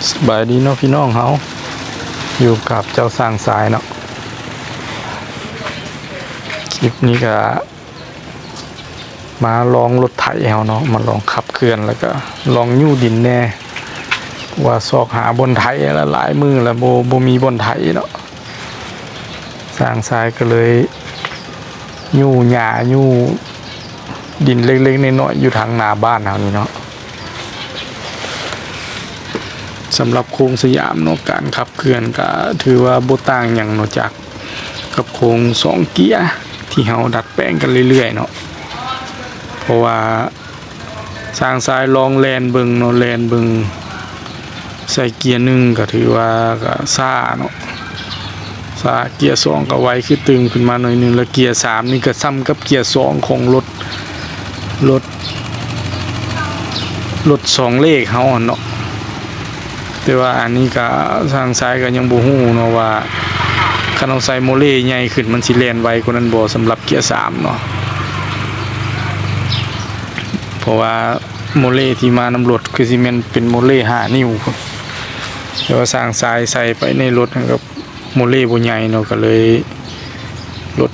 สบายดีเนาะพี่น้องเฮาอยู่กับเจ้าสร้างสายเนาะคลิปนี้ก็มาลองรถไถเฮาเนาะมาลองขับเคลื่อนแล้วก็ลองยู่ดินแน่ว่าซอกหาบนไถแล้วหลายมือแล้วบ่มีบนไถเนาะสร้างสายก็เลยยู่หญ้ายู่ดินเล็กๆน้อยๆอยู่ทางหน้าบ้านเฮานี่เนาะสำหรับโครงสยามเนาะการขับเคลื่อนก็ถือว่าบ่ต่างหยังเนาะจากกับโครง2เกียร์ที่เฮาดัดแปลงกันเรื่อยๆเนาะเพราะว่าสร้างสายลองแลนเบิ่งเนาะแลนเบิ่งใส่เกียร์1ก็ถือว่าก็ซ่าเนาะซ่าเกียร์2ก็ไวคือตึงขึ้นมาหน่อยนึงแล้วเกียร์3นี่ก็ซ้ำกับเกียร์2ของรถ2เลขเฮาเนาะแต่ว่าอันนี้ก็ทางซ้ายก็ยังบ่ฮู้เนาะว่าคันเอาใส่โมเล่ใหญ่ขึ้นมันสิแล่นไวกว่านั้นบ่สำหรับเกียร์3เนาะเพราะว่าโมเล่ที่มานำรถคือสิแม่นเป็นโมเล่5นิ้วแต่ว่าสร้างสายใส่ไปในรถกับโมเล่บ่ใหญ่เนาะก็เลยรถ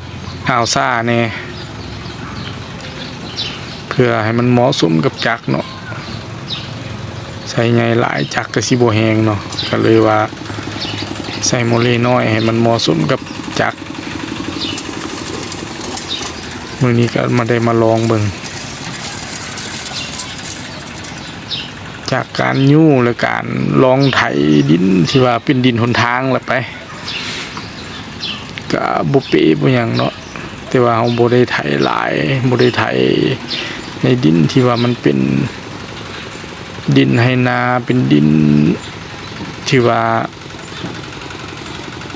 อ้าวซ่าแน่เพื่อให้มันเหมาะสมกับจักรเนาะใส่ใหญ่หลายจักรก็สิบ่แฮงเนาะก็เลยว่าใส่โมเลน้อยให้มันเหมาะสมกับจักรมื้อนี้ก็มาได้มาลองเบิ่งจากการยู่และการลองไถดินที่ว่าเป็นดินหนทางแหละไปก็บ่เป๊ะบ่หยังเนาะแต่ว่าเฮาบ่ได้ไถหลายบ่ได้ไถในดินที่ว่ามันเป็นดินไหนาเป็นดินที่ว่า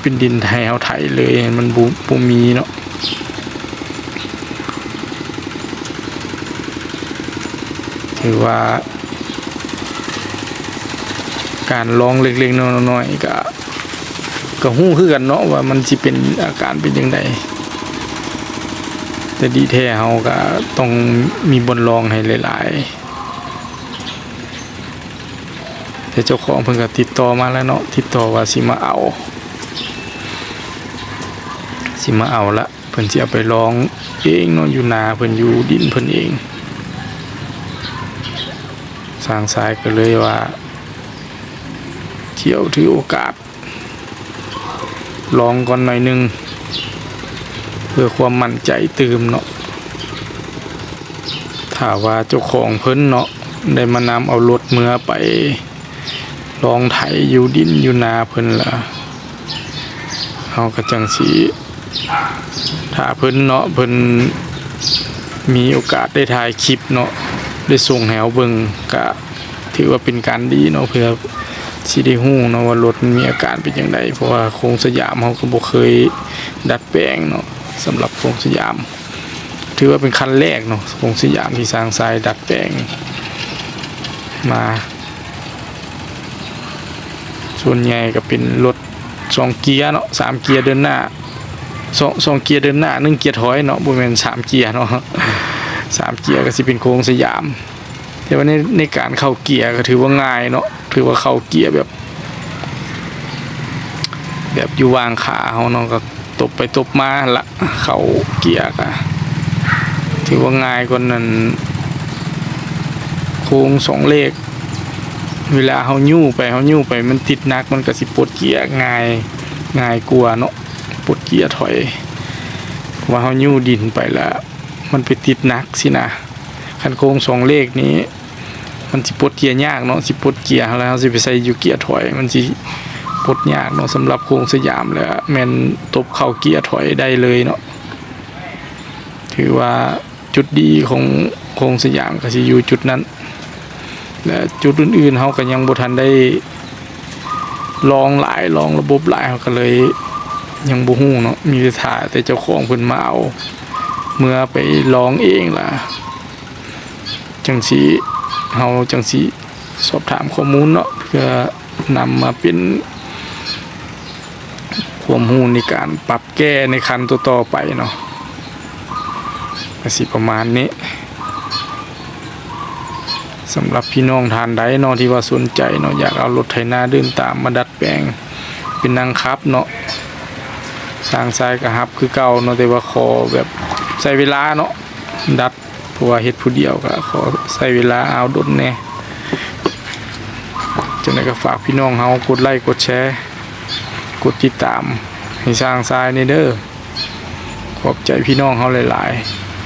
เป็นดินไทยเฮาไถเลยมันบ่มีเนาะถือว่าการลองเล็กๆน้อยๆก็ฮู้คือกันเนาะว่ามันสิเป็นอาการเป็นจังไดแต่ดีแท้เฮาก็ต้องมีบนลองให้หลายๆแต่เจ้าของเพิ่นก็ติดต่อมาแล้วเนาะติดต่อว่าสิมาเอาละเพิ่นสิเอาไปลองเองเนาะอยู่นาเพิ่นอยู่ดินเพิ่นเองสร้างสายก็เลยว่าเที่ยวถือโอกาสลองก่อนหน่อยนึงเพื่อความมั่นใจตื่มเนาะถ้าว่าเจ้าของเพิ่นเนาะได้มานำเอารถเมื่อไปลองไถอยู่ดินอยู่นาเพิ่นล่ะเฮาก็จังสิถ้าเพิ่นเนาะเพิ่นมีโอกาสได้ถ่ายคลิปเนาะได้ส่งให้เฮาเบิ่งก็ถือว่าเป็นการดีเนาะเพื่อสิได้ฮู้เนาะว่ารถมันมีอาการเป็นจังไดเพราะว่าโครงสยามเฮาก็บ่เคยดัดแปลงเนาะสำหรับโครงสยามถือว่าเป็นคันแรกเนาะโครงสยามที่สร้างสายดัดแปลงมาส่วนใหญ่ก็เป็นรถ2เกียร์เนาะ3เกียร์เดินหน้า2เกียร์เดินหน้า1เกียร์ถอยเนาะบ่แม่น3เกียร์เนาะ3เกียร์ก็สิเป็นโครงสยามแต่ว่าในการเข้าเกียร์ก็ถือว่าง่ายเนาะถือว่าเข้าเกียร์แบบอยู่วางขาเฮาเนาะก็ตบไปตบมาละเข้าเกียร์ก็ถือว่าง่ายกว่านั้นโค้ง2เลขเวลาเฮายู่ไปมันติดนักมันก็สิปลดเกียร์ง่ายกว่าเนาะปลดเกียร์ถอยว่าเฮายู่ดินไปแล้วมันไปติดนักสินะคันโค้ง2เลขนี้มันสิปลดเกียร์ยากเนาะสิปลดเกียร์แล้วเฮาสิไปใส่อยู่เกียร์ถอยมันสิปลดยากเนาะสำหรับโค้งสยามแล้วแม่นตบเข้าเกียร์ถอยได้เลยเนาะถือว่าจุดดีของโค้งสยามก็สิอยู่จุดนั้นและจุดอื่นๆเขาก็ยังบ่ทันได้ลองระบบหลายเขาก็เลยยังบ่ฮู้เนาะมีแต่ถ่ายแต่เจ้าของเพิ่นมาเอาเมื่อไปลองเองล่ะจังสิเฮาจังสิสอบถามข้อมูลเนาะเพื่อนำมาเป็นความรู้ในการปรับแก้ในคันต่อๆไปเนาะก็สิประมาณนี้ สำหรับพี่น้องทานใดเนาะที่ว่าสนใจเนาะอยากเอารถไถนาเดินตามมาดัดแปลงเป็นนางคับเนาะสร้างทรายกระหับคือเก่าเนาะแต่ว่าขอแบบใช้เวลาเนาะดัดเพราะว่าเฮ็ดผู้เดียวก็ขอใช้เวลาเอาดนแน่จังได๋ก็ฝากพี่น้องเฮากดไลค์กดแชร์กดติดตามให้สร้างทรายนี่เด้อขอบใจพี่น้องเฮาหลายๆ